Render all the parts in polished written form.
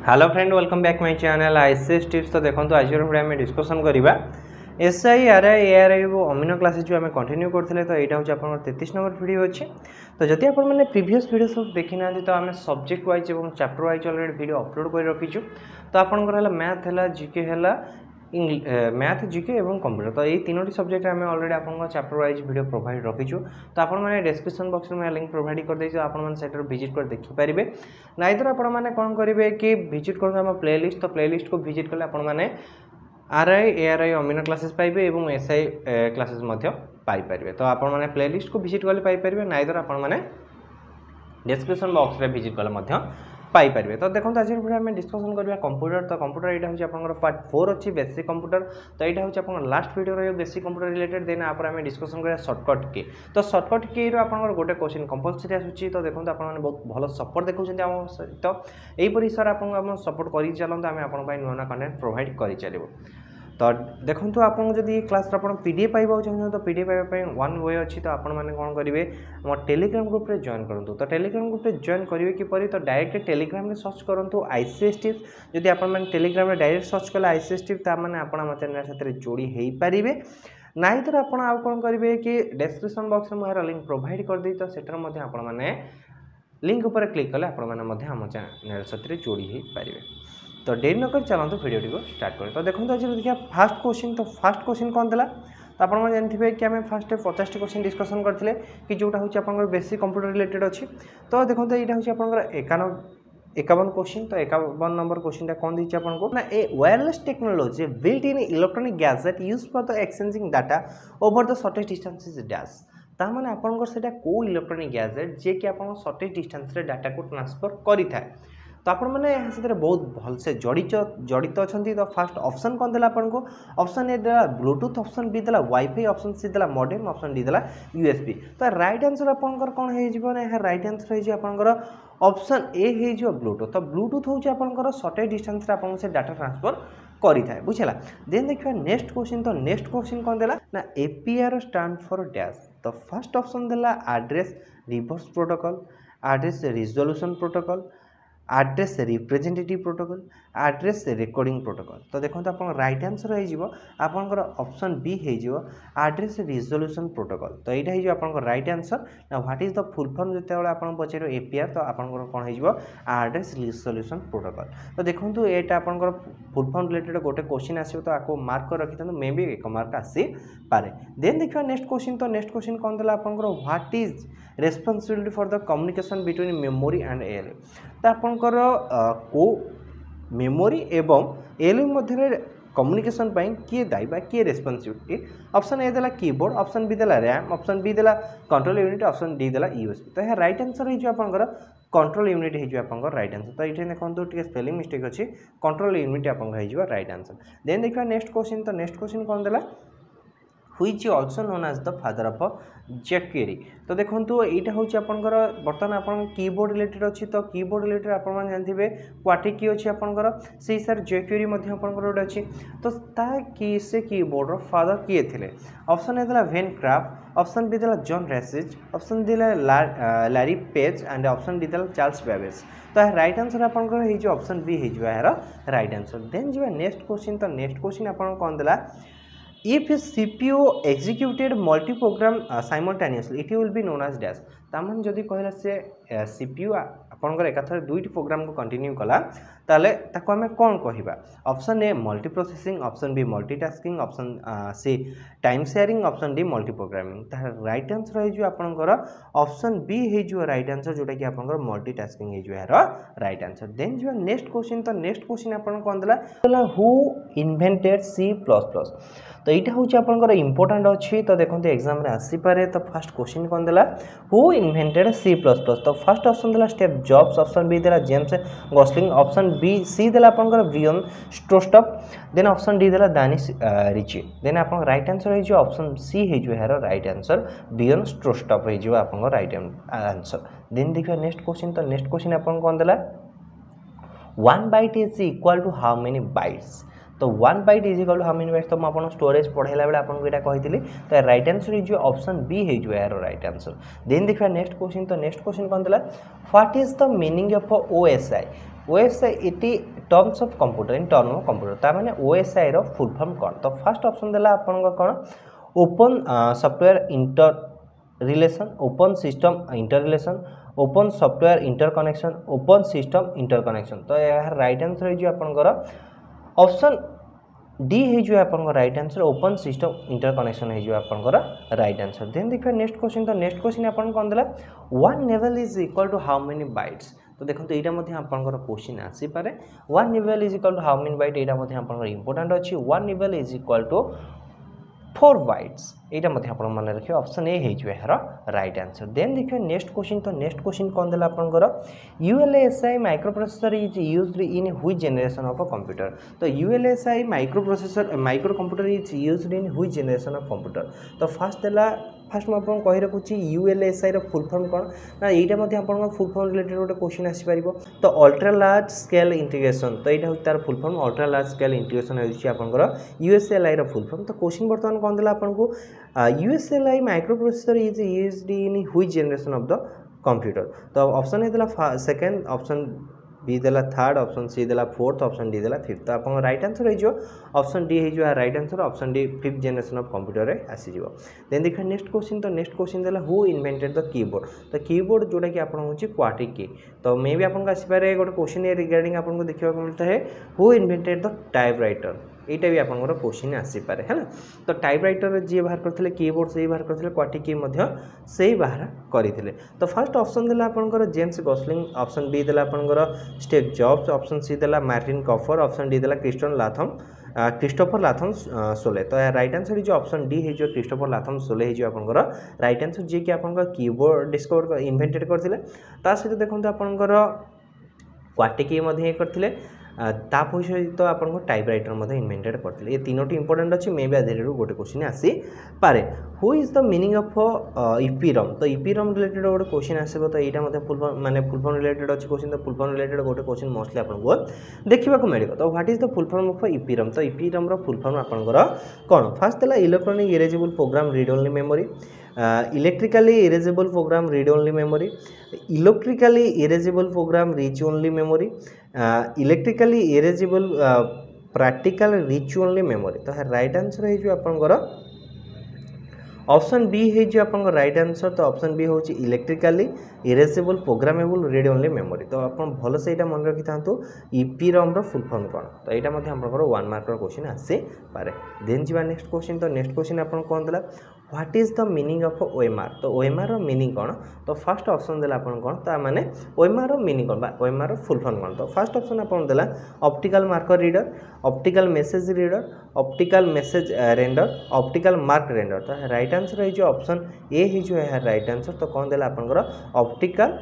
Hello friend, welcome back my channel ICS tips. तो देखो आज वीडियो में डिस्कसन करवा एसआई आरआई एआरआई वो अमीनो क्लासेस जो आम कंटिन्यू करते तो यहाँ हूँ आप 33 नंबर वीडियो अच्छे। तो जदि आप प्रीवियस वीडियो सब देखी ना तो आम सब्जेक्ट वाइज और chapter wise already video upload कर रखीचु। तो आपंकर मैथ है, जीके है, मैथ जीके और कंप्यूटर। तो ये तीनोटी सब्जेक्ट आम अलरेडी आप चैप्टर वाइज वीडियो प्रोवाइड रखीचु। तो आपने डिस्क्रिप्शन बॉक्स में लिंक प्रोवाइड कर देइछु, आपन सेटर विजिट कर देखिपारे। नाइदर आपने कौन करेंगे कि विजिट कर प्लेलिस्ट। तो प्लेलिस्ट को विजिट कले आपने आरआई एआरआई अमीनो क्लासेस पाइबे और एसआई क्लासेस पाइपर। तो आपने प्लेलिस्ट को विजिट कले पाइपर, नाइदर आपने डिस्क्रिप्शन बॉक्स में विजिट कले पाइपर। तो देखो आज वीडियो में डिस्कसन करवा कंप्यूटर। तो कंप्यूटर यहाँ हूँ आप पार्ट 4 अच्छी बेसिक कंप्यूटर। तो यहाँ हूँ आप लास्ट वीडियो रही बेसिक कंप्यूटर रिलेटेड। देन आप डिस्कसन करा सर्टकट की। तो सर्टकट की आप गोटे क्वेश्चन कंपलसरी आसूँ। तो देखो आपने बहुत भल सपोर्ट देखते आम सहित यहीपरि सर आप सपोर्ट कर चलते आम आप नुआ नुआ कंटेंट प्रोवाइड कर चलू। तो देखो आपको जब ये क्लास पीडीएफ पाइबा चाहिए तो पीडीएफ पाइबा वन वे अच्छी। तो आपण मैंने कौन करेंगे मोर टेलीग्राम ग्रुप रे जॉइन करूँ। तो टेलीग्राम ग्रुप रे जॉइन करेंगे किपरि? तो डायरेक्ट टेलीग्राम में सर्च करूँ आईसीएस टिप्स। जदि आप टेलीग्राम में डायरेक्ट सर्च कले आईसीएस टिप्स ताने आप चैनल साथ जोड़ी हो पारे। नाई तो आप कौन करेंगे कि डिस्क्रिप्शन बॉक्स में यार लिंक प्रोवाइड कर दी। तो सेटर आपने लिंक उपर क्लिक कले आम चैनल साथ जोड़ी हो पारे। तो देरी नक चलते वीडियो को स्टार्ट करें। तो देखो आज देखिए फास्ट क्वेश्चन। तो फास्ट क्वेश्चन कौन था? तो आप जानते कि आम फास्ट 50 क्वेश्चन डिस्कसन करते कि जोटा हूँ आप बेसिक कंप्यूटर रिलेटेड अच्छी। तो देखो यहाँ हूँ आप 51 क्वेश्चन। तो 51 नंबर क्वेश्चन कौन दीजिए आपको ना a wireless technology built in electronic gadget use for the exchanging data over the shortest distance dash. तार आपंकर से कौ इलेक्ट्रॉनिक गैजेट जे कि आप शॉर्टेस्ट डिस्टेंस डाटा को ट्रांसफर करें। तो आप बहुत भलसे जड़ित अच्छा। तो फास्ट ऑप्शन कौन देला आपको? ऑप्शन ए देला ब्लूटूथ, ऑप्शन बी देला वाईफाई, ऑप्शन सी देला मॉडेम, ऑप्शन डी देला यूएसबी। तो राइट आंसर आपंकर कौन हो ना? राइट आंसर हो ऑप्शन ए हो ब्लूटूथ। तो ब्लूटूथ हूँ आपंकर शॉर्टेज डिस्टेंस आपको से डाटा ट्रांसफर करें। बुझेगा? देन देखिए नेक्स्ट क्वेश्चन। तो नेक्स्ट क्वेश्चन कौन देला ना? APR stand for dash. तो फर्स्ट ऑप्शन देला address reverse protocol, address resolution protocol, address representative protocol, address recording protocol. तो देखो आप राइट आंसर होकर ऑप्शन बी हो एड्रेस रिजोल्यूशन प्रोटोकॉल। तो यहाँ हो आप राइट आंसर ना what is the full form जो आप पचार एपीआर। तो आप कौन हो एड्रेस रिजोल्यूशन प्रोटोकॉल। तो देखो यहाँ आप फुल फॉर्म रिलेटेड गोटे क्वेश्चन आसो। तो आपको मार्क कर रखी था मे बी 1 मार्क आसी पारे। देन देखिए नेक्स्ट क्वेश्चन। तो नेक्स्ट क्वेश्चन कौन था आपको what is responsibility for the communication between memory and ALU. तो आपंकर को मेमोरी एवं एएलयू मध्य कम्युनिकेशन किए दायी बा किए रेस्पॉन्सिबिलिटी? ऑप्शन ए देला कीबोर्ड, ऑप्शन बी देला रैम, ऑप्शन बी देला कंट्रोल यूनिट, ऑप्शन डी देला यूएसबी। तो यह राइट आंसर हो आपंकर कंट्रोल यूनिट हो आपंकर राइट आंसर। तो ये देखो टे स्पेलिंग मिस्टेक अच्छी, कंट्रोल यूनिट आपंकर हो राइट आंसर। देन देखिए नेक्स्ट क्वेश्चन। तो नेक्स्ट क्वेश्चन कौन देला? which also known as the father of Jquery। तो देखो यहाँ हूँ आपंकर बर्तमान आप कीबोर्ड रिलेटेड अच्छी। तो कीबोर्ड रिलेटेड आप जानते क्वाटी की अच्छी आपंकर से सर Jquery गोटे अच्छी। तो कि से कीबोर्ड फादर किए थे? ऑप्शन ए देला वेन क्राफ्ट, ऑप्शन बी देला जॉन रेसिज, ऑप्शन देला Larry page and option D देला चार्ल्स बैबेज। तो राइट आंसर आपंकर ऑप्शन बी हो यार राइट आंसर। देन जो नेक्स्ट क्वेश्चन। तो नेक्स्ट क्वेश्चन आप कौन देला? If a CPU executed multi-program simultaneously, it will be known as dash। तामान जदि कहला से CPU आपनकर एकाथरे दुईटी प्रोग्राम को कंटिन्यू कला ताले ताको हमें कौन कहिबा? Option A multi processing, option B multitasking, option C time sharing, option D multi programming. तार राइट आंसर हो आपनकर ऑप्शन बी हो राइट आंसर, जोटा कि आपनकर मल्टीटास्किंग हो यार राइट आंसर। देन जो नेक्स्ट क्वेश्चन। तो नेक्स्ट क्वेश्चन आपन कोन देला हु इन्वेंटेड C++। तो यहाँ हूँ आपंकर इंपोर्टाट अच्छी। तो देखो एग्जाम आसीपे। तो फर्स्ट क्वेश्चन कौन देला? Who invented C++। तो फर्स्ट ऑप्शन देला स्टेव जॉब्स, ऑप्शन बी देला James Gosling, option B C देला आपंकर वियन स्ट्रोस्टप, देन ऑप्शन डी देला दानिश रिची। देन आप राइट आंसर हो ऑप्शन सी हो यार राइट आंसर वियन स्ट्रोस्टप हो आपंकर राइट आंसर। देन देखिए नेक्स्ट क्वेश्चन। तो नेक्स्ट क्वेश्चन आप कौन देला? 1 byte is equal to how many bytes. तो 1 byte is equal to how many bytes. तो मुझे स्टोरेज पढ़ाला बेले आपको यहाँ कही। तो राइट आंसर हो ऑप्शन बी हो यार राइट आंसर। देन देखिए नेक्स्ट क्वेश्चन। तो नेक्स्ट क्वेश्चन कौन था? What is the meaning of OSI? OSI इटी terms of computer in term of computer ता माने ओएसआई रो फुल फॉर्म कोन तो फर्स्ट ऑप्शन देला आपन कोन open software inter relation open system inter relation open software interconnection open system interconnection तो यार राइट आंसर है जो आपनकर ऑप्शन डी है जो आपनकर right answer open system interconnection है जो आपनकर राइट आंसर देन देखिए नेक्स्ट क्वेश्चन तो नेक्स्ट क्वेश्चन आपन कोन देला one nibble is equal to how many bytes तो देखो तो यहाँ मध्य आपनकर क्वेश्चन आसी पारे one nibble is equal to how many byte यहाँ मध्य आपनकर इंपोर्टेंट अछि one nibble is equal to 4 bytes एटा मध्य आपण मन रखियो ऑप्शन ए हे जो यार राइट आंसर देन देखियो नेक्स्ट क्वेश्चन तो नेक्स्ट क्वेश्चन कोन देला आपनकर ULSI microprocessor is used in which generation of a computer तो ULSI microprocessor micro computer is used in which generation of computer तो फर्स्ट देला first मैं आपन कहि रखुची ULSI रो फुल फॉर्म कोन ना एटा मध्य आपन फुल फॉर्म रिलेटेड गोटे क्वेश्चन आसी परिबो तो अल्ट्रा लार्ज स्केल इंटीग्रेशन तो एटा तार full form ultra large scale integration होची आपनकर ULSI रो फुल फॉर्म तो क्वेश्चन बर्तमान कोन देला आपन को ULSI microprocessor is used in which generation of the computer तो ऑप्शन ए देला सेकंड ऑप्शन बी देला थर्ड ऑप्शन सी देला फोर्थ ऑप्शन डी देला फिफ्थ तो आपन राइट आंसर है जो ऑप्शन डी है जो right answer option D fifth generation of computer रे आसी जिवो देन देखा नेक्स्ट क्वेश्चन तो नेक्स्ट क्वेश्चन देला हु इन्वेंटेड द कीबोर्ड तो कीबोर्ड जोटा कि आपन होची क्वाड्री की तो मे बी आपन का आसी पारे गोटे क्वेश्चन ए रिगार्डिंग आपन को देखिबा को मिलता है हु इन्वेंटेड द टाइपराइटर एटा भी आपनकर क्वेश्चन आसी पारे है ना तो टाइपराइटर जे बाहर करथिले कीबोर्ड से बाहर करथिले क्वाड्री की मध्य से बाहर करथिले तो फर्स्ट ऑप्शन देला आपनकर जेम्स गॉसलिंग ऑप्शन बी देला आपनकर स्टीव जॉब्स ऑप्शन सी देला मार्टिन कॉफर ऑप्शन डी देला क्रिस्टोफर लाथम सोले तो राइट आंसर जो ऑप्शन डी है जो क्रिस्टोफर लाथम सोले है जो आपनकर राइट आंसर जे कि आपनकर कीबोर्ड डिस्कवर इन्वेंटेड करथिले ता सहित देखंतु आपनकर क्वाड्री की मध्य करथिले ताप सहित आपन टाइपराइटर इन्वेंटेड करते ये तीनोटी इंपोर्टेंट अच्छे मे बी आधेर गोटे क्वेश्चन आसी पारे who is the meaning of EEPROM तो EEPROM रिलेटेड गोटे क्वेश्चन आसो तो यहाँ फुल फॉर्म माने फुल फॉर्म रिलेटेड अच्छे क्वेश्चन तो फुल फॉर्म रिलेटेड गोटे क्वेश्चन मोस्टली आपको देखा मिले तो what is the full form of EEPROM तो EEPROM रो फुल फॉर्म आपनकर कौन फर्स्ट देला electronic erasable program read only memory electrically erasable program read only memory electrically erasable program read only memory electrically erasable practical reach only memory तो right answer है जो आपनकर option B है जो आपन राइट आंसर तो option B होची electrically erasable programmable read only memory तो आपन भलो से एटा मन रखि थांतु EEPROM रो फुल फॉर्म कोन तो एटा मध्ये आपनकर 1 मार्क रो क्वेश्चन आसे पारे देन जीवा नेक्स्ट क्वेश्चन तो नेक्स्ट क्वेश्चन आपन कोन देला what is the meaning of OMR तो OMR रो मीनिंग कोन तो फर्स्ट ऑप्शन देला आपन कोन ता माने OMR रो मीनिंग कोन बा OMR रो फुल फॉर्म कोन तो फर्स्ट ऑप्शन आपन देला optical marker reader optical message reader optical message render optical mark render तो राइट आंसर है जो ऑप्शन ए ही जो है राइट आंसर तो कौन देला आपनकर ऑप्टिकल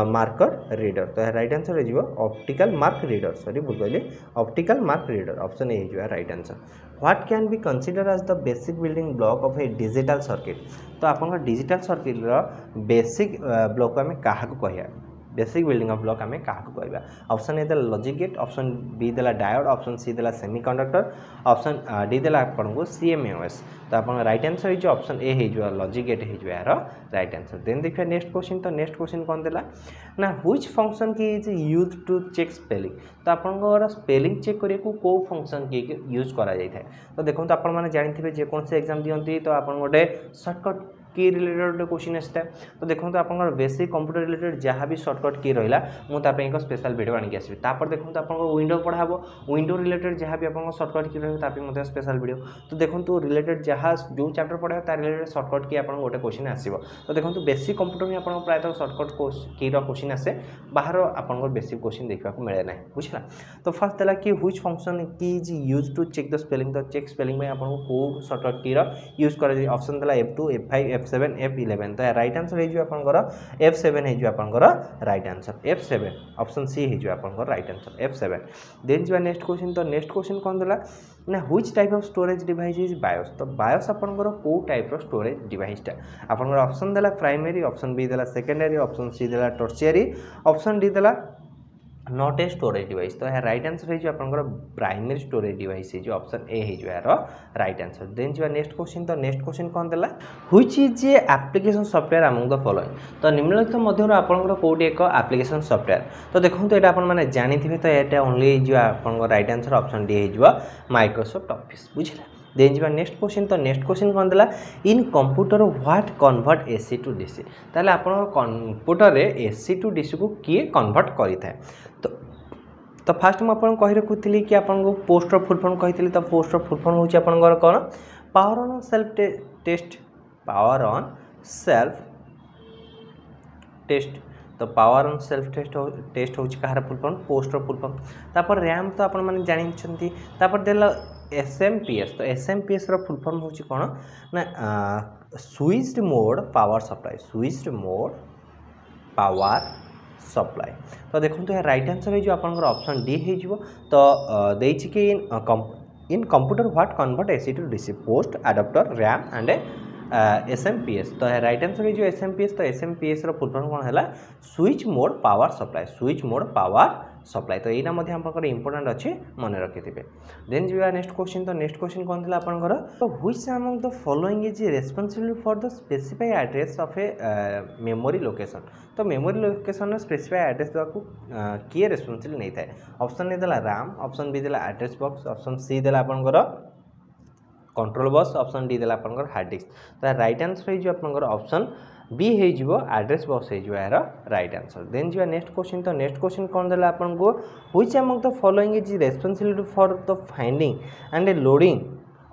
मार्कर रीडर तो राइट आंसर है जो ऑप्टिकल मार्क रीडर सॉरी भूल गली optical mark reader option A जो है right answer what can be consider as the basic building block of a digital circuit तो आपनकर डिजिटल सर्किट रो बेसिक ब्लॉक में काहा को कहया बेसिक बिल्डिंग ऑफ ब्लॉक आम क्या कहवा ऑप्शन ए देला लॉजिक गेट ऑप्शन बी देला डायोड ऑप्शन सी देला सेमीकंडक्टर ऑप्शन डी देला आपको CMOS तो आप राइट आंसर है जो ऑप्शन ए है जो लॉजिक गेट है जो यार राइट आंसर देन देखिए नेक्स्ट क्वेश्चन तो नेक्स्ट क्वेश्चन कौन देला ना which function key is use to check spelling तो आपन स्पेलिंग चेक करिया को को फंक्शन की यूज करा जाय थाए तो देखो तो आपण माने जानिथिबे जे कोन से एग्जाम दियंती तो आपन गोटे शॉर्टकट की रिलेटेड क्वेश्चन आसता तो देखो तो आप बेसिक कंप्यूटर रिलेटेड जहाँ भी शॉर्टकट की रहा मुझे एक स्पेशल वीडियो आनिक आसबि तापर देखो तो आप विंडो पढ़ाबो विंडो रिलेटेड जहाँ भी आप शॉर्टकट की रहा स्पेशल वीडियो तो देखो तो रिलेटेड जहाँ जो चैप्टर पढ़ा तार रिलेटेड शॉर्टकट की आप गोटे क्वेश्चन आसो तो देखो तो बेसिक कंप्यूटर में आप प्रायतः शॉर्टकट की क्वेश्चन आसे बाहर आप बेसिक क्वेश्चन देखा मिले ना बुझला तो फर्स्ट देला कि which function key is use to check the spelling तो चेक स्पेलिंग में आपको को शॉर्टकट की यूज कर ऑप्शन देला F2 F5 F7 F11 तो राइट आंसर है जो आपनकर F7 है जो आपनकर right answer F7 option C है जो आपनकर राइट आंसर F7 देन जो नेक्स्ट क्वेश्चन तो नेक्स्ट क्वेश्चन कौन देला ना which type of storage device is BIOS तो बायोस आपनकर को टाइप रो स्टोरेज डिवाइस टा आपनकर ऑप्शन देला प्राइमरी ऑप्शन बी देला सेकेंडरी ऑप्शन सी देला टर्शियरी ऑप्शन डी देला नॉट ए स्टोरेज डिवाइस। तो राइट आंसर है आपंकर प्राइमरी स्टोरेज डिवाइस है ऑप्शन ए है यार राइट आंसर। देन जी नेक्स्ट क्वेश्चन। तो नेक्स्ट क्वेश्चन कौन देला which is a application software among the following. तो निम्नलिखित मध्य आपंकर कोटी एक एप्लिकेशन सॉफ्टवेयर। तो देखो ये आप जानी तो ये ओनली जो आप राइट आंसर ऑप्शन डी है माइक्रोसॉफ्ट ऑफिस बुझला। देन जी नेक्स्ट क्वेश्चन। तो नेक्स्ट क्वेश्चन कौन देला in computer what convert AC to DC. ताले आपण कंप्यूटर रे एसी टू डीसी को किए कन्वर्ट करि थाए। तो फास्ट मुझे कही रखुली कि आपको पोस्टर फुल फॉर्म कही। तो पोस्टर फुल फॉर्म हूँ आपंकर कौन power on self test power on self test. तो पावर ऑन सेल्फ टेस्ट हूँ कहार फुल फॉर्म पोस्टर फुल फॉर्म। तापर रैम तो आप जानी देला एसएमपीएस। तो एसएमपीएस फुल फॉर्म हूँ कौन ना switched mode power supply switched mode power supply. तो देखो तो राइट आंसर है आपंकर ऑप्शन डी हो। तो देछि कि in computer what convert AC to DC post adapter RAM and SMPS. तो राइट आंसर है एसएमपीएस। तो एसएमपीएस फुल फॉर्म कौन है switch mode power supply switch mode power supply. तो यहाँ आपंकर इंपोर्टेंट अच्छे मन रखिथे। देन जी नेक्स्ट क्वेश्चन। तो नेक्स्ट क्वेश्चन कौन था आपंकर तो which among the following is responsible for the specify address of a memory location. तो मेमोरी लोकेशन स्पेसिफाई एड्रेस देवा किए रेस्पॉन्सिबल नहीं था। ऑप्शन ए देला रैम ऑप्शन बी देला एड्रेस बॉक्स ऑप्शन सी देला आपंकर कंट्रोल बस ऑप्शन डी देला आपंकर हार्ड डिस्क। तो राइट आंसर है आपंकर ऑप्शन बी हो एड्रेस बॉक्स हो यार राइट आंसर। देन जी नेक्स्ट क्वेश्चन। तो नेक्स्ट क्वेश्चन कौन देला आपको which among the following is responsibility for the finding and loading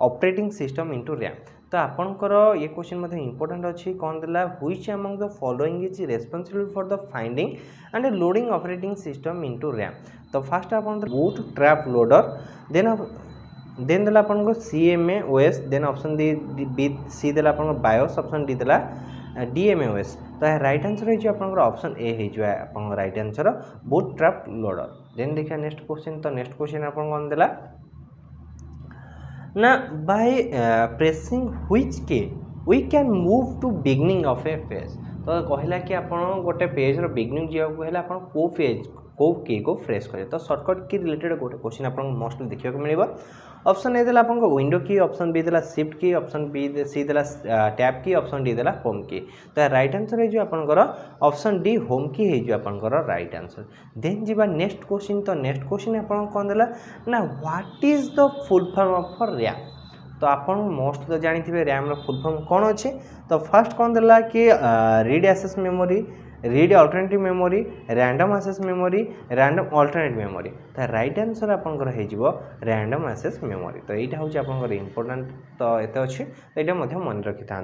operating system into RAM. तो आपंकर ये क्वेश्चन इंपोर्टेंट अच्छी कौन देला which among the following is responsible for the finding and loading operating system into RAM. तो first आप bootstrap loader then देला आपको CMOS then option B C देला आपको बायोस ऑप्शन डी देला DMOS। तो राइट आंसर है आपंकर ऑप्शन ए हो right answer bootstrap loader. Then देखिए नेक्स्ट क्वेश्चन। तो नेक्स्ट क्वेश्चन आप कौन देला ना by pressing which key we can move to beginning of a page. तो कहला कि आप गोटे पेज रो बिगनिंग जावाक आप पेज को की को फ्रेश करें। तो शॉर्टकट की रिलेटेड गोटे क्वेश्चन आपको मोस्टली देखा मिल। ऑप्शन ए देला आपको विंडो की ऑप्शन बी देला शिफ्ट की ऑप्शन बी सी देला टैब की ऑप्शन डी देला होम की। तो राइट आंसर है आपंकर ऑप्शन डी होम की है आपंकर राइट आंसर। देन जी नेक्स्ट क्वेश्चन। तो नेक्स्ट क्वेश्चन आप कौन देला ना what is the full form of RAM. तो आप मोस्ट तो जानी रैम फुल फॉर्म कौन अच्छे। तो फर्स्ट कौन देला कि read access memory read alternative memory random access memory random alternate memory. तो राइट आंसर आपंकर हो रैंडम एक्सेस मेमोरी। तो यहाँ हूँ आपंकर इंपोर्टेंट तो एत अच्छे तो यहाँ मन रखि था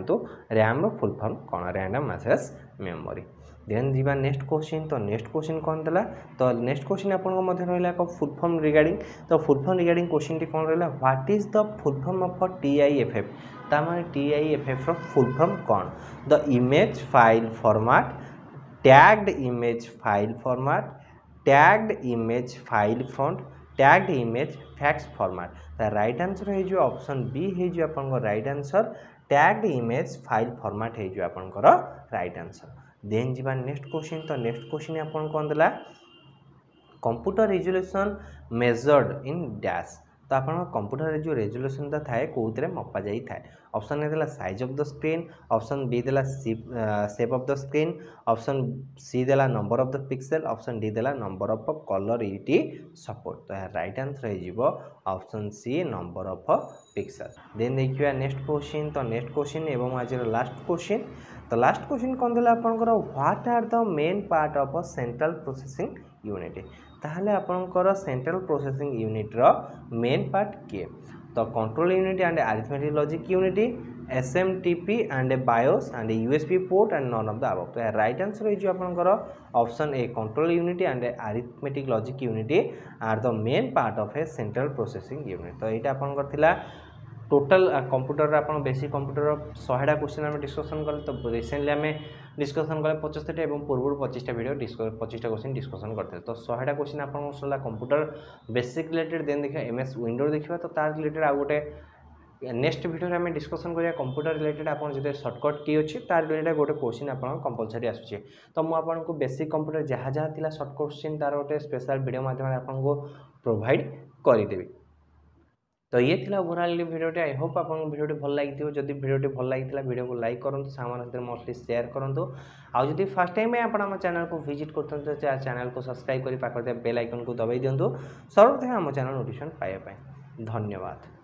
रैम फुल फॉर्म कौन रैंडम एक्सेस मेमोरी। देन जी नेक्स्ट क्वेश्चन। तो नेक्स्ट क्वेश्चन कौन देला तो नेक्स्ट क्वेश्चन आपको रहा फुल फॉर्म रिगार्डिंग। तो full form regarding question T कौन रहा what is the full form of TIFF। तार TIFF फुल फॉर्म कौन the image file format tagged image file format tagged image file front tagged image fax format. तो right answer है option B है आपंकर right answer tagged image file format है आपंकर right answer. Then जी next question. तो next question आप कौन देला computer resolution measured in dash. तो आप कंप्यूटर जो रेजोल्यूशन थाए कौन मपा जाए थाए। ऑप्शन ए देला size of the screen option B देला shape of the screen option C देला number of the pixel option D देला number of colour it support. तो राइट आंसर हो option C number of pixel. Then देखिए next question. तो next question एवं आज last question. तो last question कौन देला आपंकर what are the main part of a central processing unit. ताहले आपंकर सेंट्रल प्रोसेसिंग यूनिट रो मेन पार्ट किए। तो control unit and arithmetic logic unit SMTP and BIOS and USB port and none of the above. तो right answer है आपंकर option A control unit and arithmetic logic unit are the main part of a central processing unit. तो यहाँ आपंकर थिला total computer आप basic computer 100टा question आम डिस्कसन कले। तो रिसेंटली आम डिस्कसन कले 75टा और पूर्व 25टा वीडियो 25टा क्वेश्चन डिस्कसन करते। तो 100टा क्वेश्चन आप कंप्यूटर बेसिक रिलेटेड देन देखा MS विंडो देखा। तो तार रिलेटेड आ गोटे नेक्स्ट वीडियो आम डिस्कसन करिया कंप्यूटर रिलेटेड आपन जते शॉर्टकट की अछि तार रिलेटेड गोटे क्वेश्चन आपन कंपलसरी आसुचे तो मु आपन को बेसिक कंप्यूटर जहाँ जहाँ थिला शॉर्ट क्वेश्चन तार गोटे स्पेशल वीडियो माध्यम आपन को प्रोवाइड करि देबी। तो ये थिला ओवरऑल वीडियोटी आई होप आपन वीडियोटी भल लागिथिबो जदि वीडियोटी भल लागिथिला वीडियो को लाइक करंतु सामान हते मोस्टली शेयर करंतु आ जदि फर्स्ट टाइम आपन हम चैनल को विजिट करथन तो चैनल को सब्सक्राइब करि पाकर बेल आइकन को दबाई दियंतु सर्वप्रथम हम चैनल नोटिफिकेशन पाए धन्यवाद।